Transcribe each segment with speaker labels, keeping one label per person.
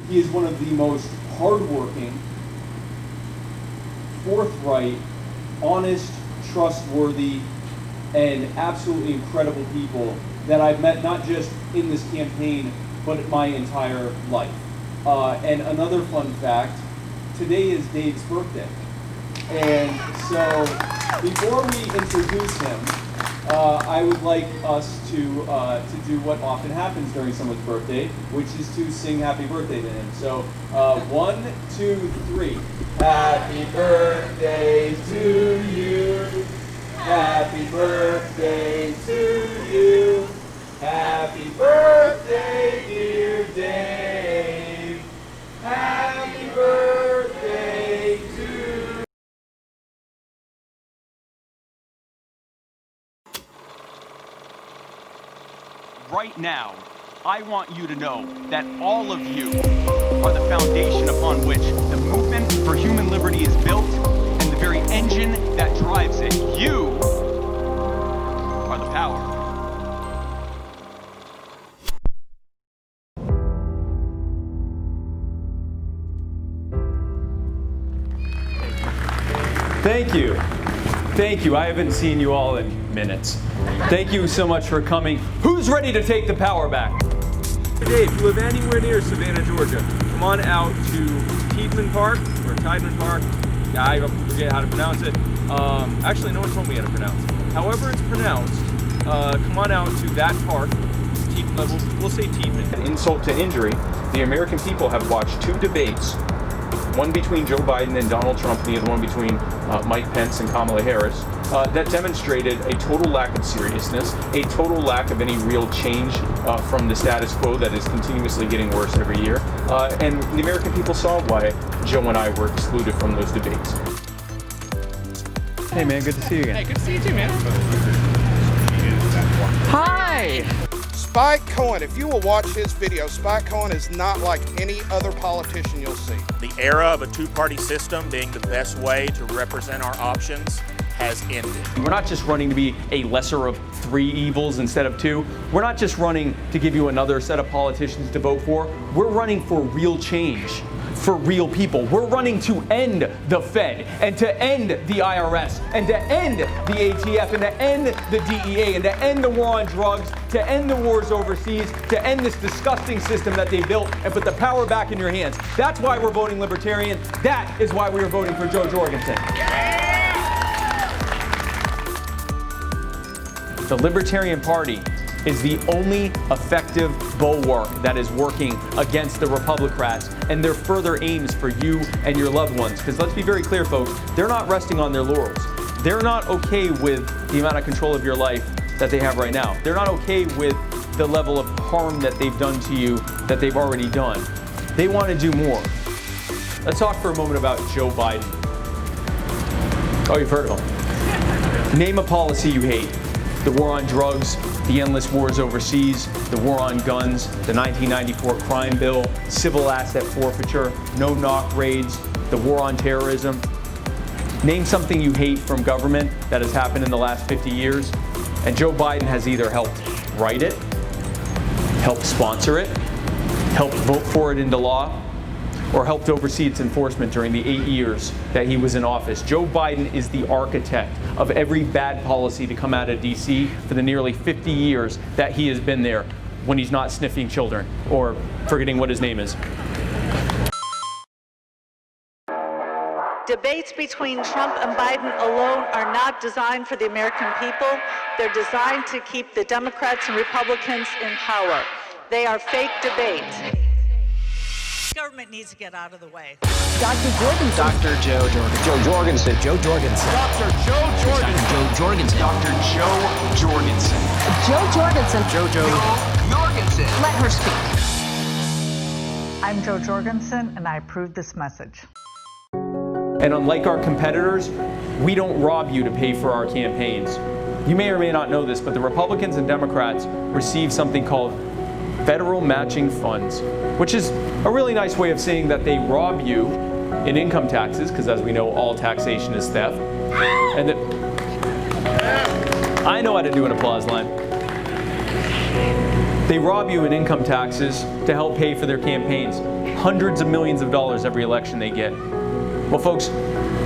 Speaker 1: He is one of the most hardworking, forthright, honest, trustworthy, and absolutely incredible people that I've met not just in this campaign, but my entire life. And another fun fact, today is Dave's birthday. And so before we introduce him, I would like us to do what often happens during someone's birthday, which is to sing happy birthday to him. So 1, 2, 3. Happy birthday to you. Happy birthday to you. Happy birthday, dear Dave. Happy birthday to you.
Speaker 2: Right now, I want you to know that all of you are the foundation upon which the movement for human liberty is built and the very engine that drives it. You are the power.
Speaker 1: Thank you. Thank you. I haven't seen you all in minutes. Thank you so much for coming. Who's ready to take the power back?
Speaker 3: Hey, if you live anywhere near Savannah, Georgia, come on out to Tiedman Park, or Tiedman Park. I forget how to pronounce it. Actually, no one told me how to pronounce it. However it's pronounced, come on out to that park. We'll say Tiedman.
Speaker 4: Insult to injury, the American people have watched 2 debates, one between Joe Biden and Donald Trump, and the other one between Mike Pence and Kamala Harris, that demonstrated a total lack of seriousness, a total lack of any real change from the status quo that is continuously getting worse every year. And the American people saw why Joe and I were excluded from those debates.
Speaker 1: Hey man, good to see you again.
Speaker 5: Hey, good to see you too, man.
Speaker 1: Hi!
Speaker 6: Spike Cohen, if you will watch his video, Spike Cohen is not like any other politician you'll see.
Speaker 7: The era of a two-party system being the best way to represent our options has ended.
Speaker 1: We're not just running to be a lesser of 3 evils instead of 2. We're not just running to give you another set of politicians to vote for. We're running for real change, for real people. We're running to end the Fed and to end the IRS and to end the ATF and to end the DEA and to end the war on drugs, to end the wars overseas, to end this disgusting system that they built and put the power back in your hands. That's why we're voting Libertarian. That is why we are voting for Joe Jorgensen. The Libertarian Party is the only effective bulwark that is working against the Republicrats and their further aims for you and your loved ones. Because let's be very clear, folks, they're not resting on their laurels. They're not okay with the amount of control of your life that they have right now. They're not okay with the level of harm that they've done to you that they've already done. They want to do more. Let's talk for a moment about Joe Biden. Oh, you've heard of him. Name a policy you hate. The war on drugs, the endless wars overseas, the war on guns, the 1994 crime bill, civil asset forfeiture, no-knock raids, the war on terrorism. Name something you hate from government that has happened in the last 50 years, and Joe Biden has either helped write it, helped sponsor it, helped vote for it into law, or helped oversee its enforcement during the 8 years that he was in office. Joe Biden is the architect of every bad policy to come out of DC for the nearly 50 years that he has been there when he's not sniffing children or forgetting what his name is.
Speaker 8: Debates between Trump and Biden alone are not designed for the American people. They're designed to keep the Democrats and Republicans in power. They are fake debates. Government needs to get out of the way.
Speaker 9: Dr. Jorgensen.
Speaker 5: Dr. Joe Jorgensen.
Speaker 9: Joe Jorgensen. Joe Jorgensen.
Speaker 5: Dr. Joe Jorgensen.
Speaker 9: Joe Jorgensen.
Speaker 2: Dr. Joe Jorgensen.
Speaker 9: Joe Jorgensen.
Speaker 5: Joe
Speaker 9: Jorgensen. Let her speak.
Speaker 10: I'm Joe Jorgensen, and I approve this message.
Speaker 1: And unlike our competitors, we don't rob you to pay for our campaigns. You may or may not know this, but the Republicans and Democrats receive something called federal matching funds, which is a really nice way of saying that they rob you in income taxes, because as we know, all taxation is theft. And that I know how to do an applause line. They rob you in income taxes to help pay for their campaigns. Hundreds of millions of dollars every election they get. Well, folks,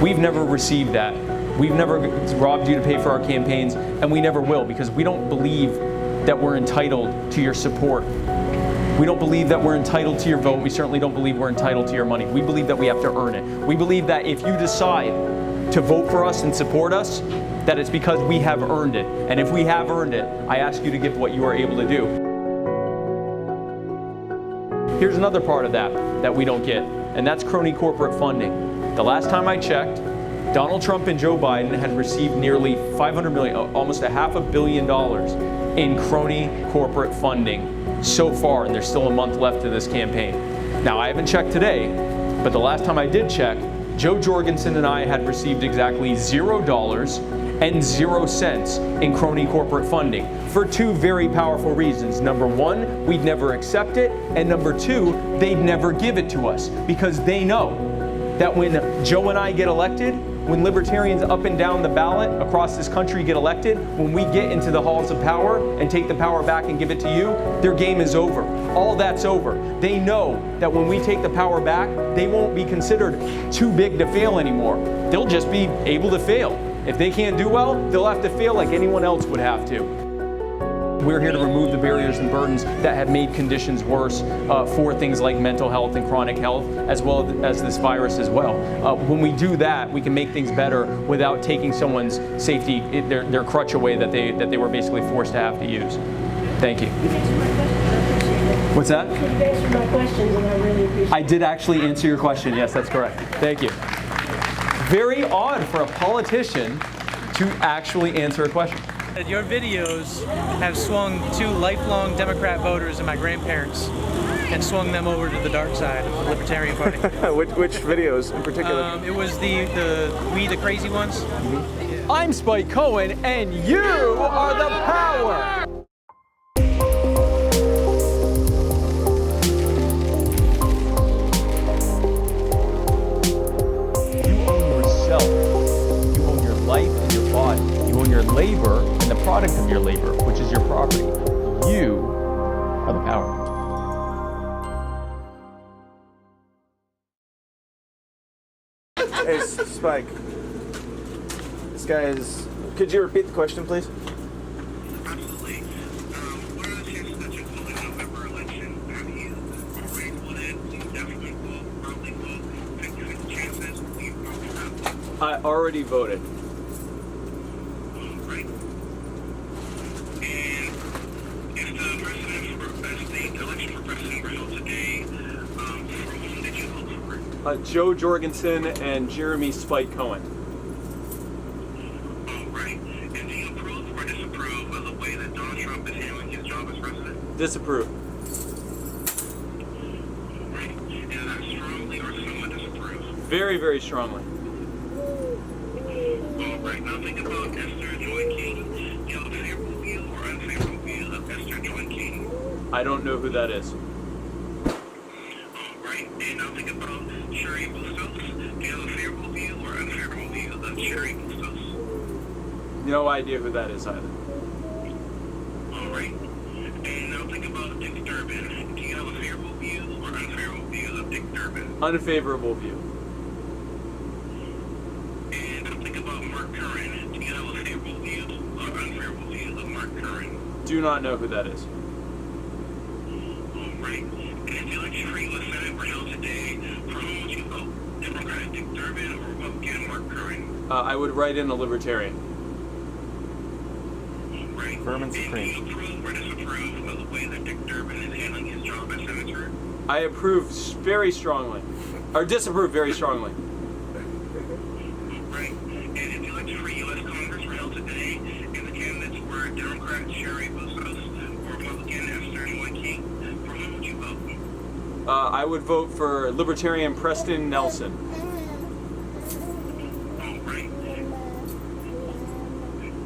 Speaker 1: we've never received that. We've never robbed you to pay for our campaigns, and we never will, because we don't believe that we're entitled to your support. We don't believe that we're entitled to your vote. We certainly don't believe we're entitled to your money. We believe that we have to earn it. We believe that if you decide to vote for us and support us, that it's because we have earned it. And if we have earned it, I ask you to give what you are able to do. Here's another part of that we don't get, and that's crony corporate funding. The last time I checked, Donald Trump and Joe Biden had received nearly $500 million, almost $500 million in crony corporate funding so far, and there's still a month left to this campaign. Now, I haven't checked today, but the last time I did check, Joe Jorgensen and I had received exactly $0 and 0 cents in crony corporate funding for two very powerful reasons. Number one, we'd never accept it, and number two, they'd never give it to us, because they know that when Joe and I get elected, when libertarians up and down the ballot across this country get elected, when we get into the halls of power and take the power back and give it to you, their game is over. All that's over. They know that when we take the power back, they won't be considered too big to fail anymore. They'll just be able to fail. If they can't do well, they'll have to fail like anyone else would have to. We're here to remove the barriers and burdens that have made conditions worse for things like mental health and chronic health, as well as this virus as well. When we do that, we can make things better without taking someone's safety, their crutch away that they were basically forced to have to use. Thank you. What's that?
Speaker 11: You've answered my questions, and I really appreciate it.
Speaker 1: I did actually answer your question. Yes, that's correct. Thank you. Very odd for a politician to actually answer a question.
Speaker 12: Your videos have swung two lifelong Democrat voters and my grandparents and swung them over to the dark side of the Libertarian Party.
Speaker 13: Which videos in particular?
Speaker 12: It was the We the Crazy Ones.
Speaker 1: Mm-hmm. I'm Spike Cohen, and you are the power! Labor and the product of your labor, which is your property. You are the power.
Speaker 13: Hey, Spike. This guy is... Could you repeat the question, please?
Speaker 14: Absolutely. What are the chances that you're voting in the November election? Have you already voted? Do you definitely vote? Probably vote? 50-50 chances? Do you probably have?
Speaker 1: I already voted. Joe Jorgensen and Jeremy Spike Cohen.
Speaker 14: All right. And do you approve or disapprove of the way that Donald Trump is handling his job as president?
Speaker 1: Disapprove.
Speaker 14: All right. And is that strongly or somewhat disapprove?
Speaker 1: Very, very strongly.
Speaker 14: All right. Now think about Esther Joy King. Do you have a favorable view or unfavorable view of Esther Joy King?
Speaker 1: I don't know who that is.
Speaker 14: All right. And now think about Cherry Bustos. Do you have a favorable view or unfavorable view of Cherry Bustos?
Speaker 1: No idea who that is either.
Speaker 14: All right. And now think about Dick Durbin. Do you have a favorable view or unfavorable view of Dick Durbin?
Speaker 1: Unfavorable view.
Speaker 14: And now think about Mark Curran. Do you have a favorable view or unfavorable view of Mark Curran?
Speaker 1: Do not know who that is.
Speaker 14: All right. And if the election for U.S. Senate were held today, for whom would you vote? Democrat Dick Durbin or Republican Mark Curran?
Speaker 1: I would write in a libertarian.
Speaker 14: All right.
Speaker 13: Vermin Supreme.
Speaker 14: And do you approve or disapprove of the way that Dick Durbin is handling his job as senator?
Speaker 1: I approve very strongly, or disapprove very strongly.
Speaker 14: Right. And if the election for U.S. Congress were held today, and the candidates were Democrat Cherry Bustos or Republican Esther Joy King, for whom would you vote?
Speaker 1: I would vote for Libertarian Preston Nelson.
Speaker 14: All right.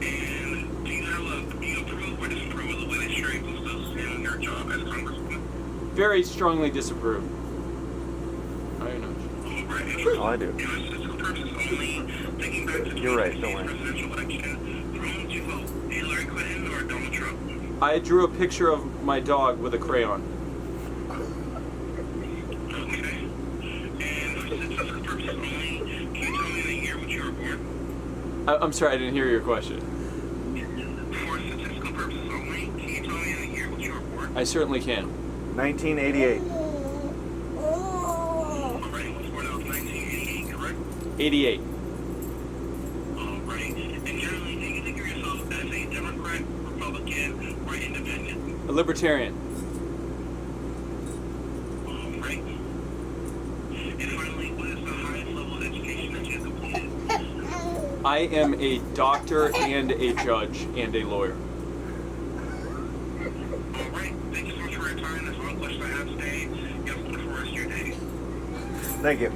Speaker 14: And do you approve or disapprove of the way that Cherry Bustos is handling her job as Congresswoman?
Speaker 1: Very strongly disapprove. I don't know.
Speaker 14: All right.
Speaker 13: Oh, I do.
Speaker 14: For purposes only, thinking back to the
Speaker 13: You're right, don't worry.
Speaker 14: presidential election, for whom would you vote? Hillary Clinton or Donald Trump?
Speaker 3: I drew a picture of my dog with a crayon.
Speaker 14: Okay. And for statistical purposes only, can you tell me the year which you were born?
Speaker 3: I'm sorry, I didn't hear your question.
Speaker 14: For statistical purposes only, can you tell me the year which you were born?
Speaker 3: I certainly can.
Speaker 13: 1988.
Speaker 14: Alright, was born in 1988, correct?
Speaker 3: 88.
Speaker 14: Alright. And generally, do you think of yourself as a Democrat, Republican, or independent?
Speaker 3: A libertarian.
Speaker 14: Alright. And finally, what is the highest level of education that you have completed?
Speaker 3: I am a doctor and a judge and a lawyer.
Speaker 14: Alright. Thank you so much for your time. That's all the questions I have today. You have a wonderful rest of your day.
Speaker 13: Thank you.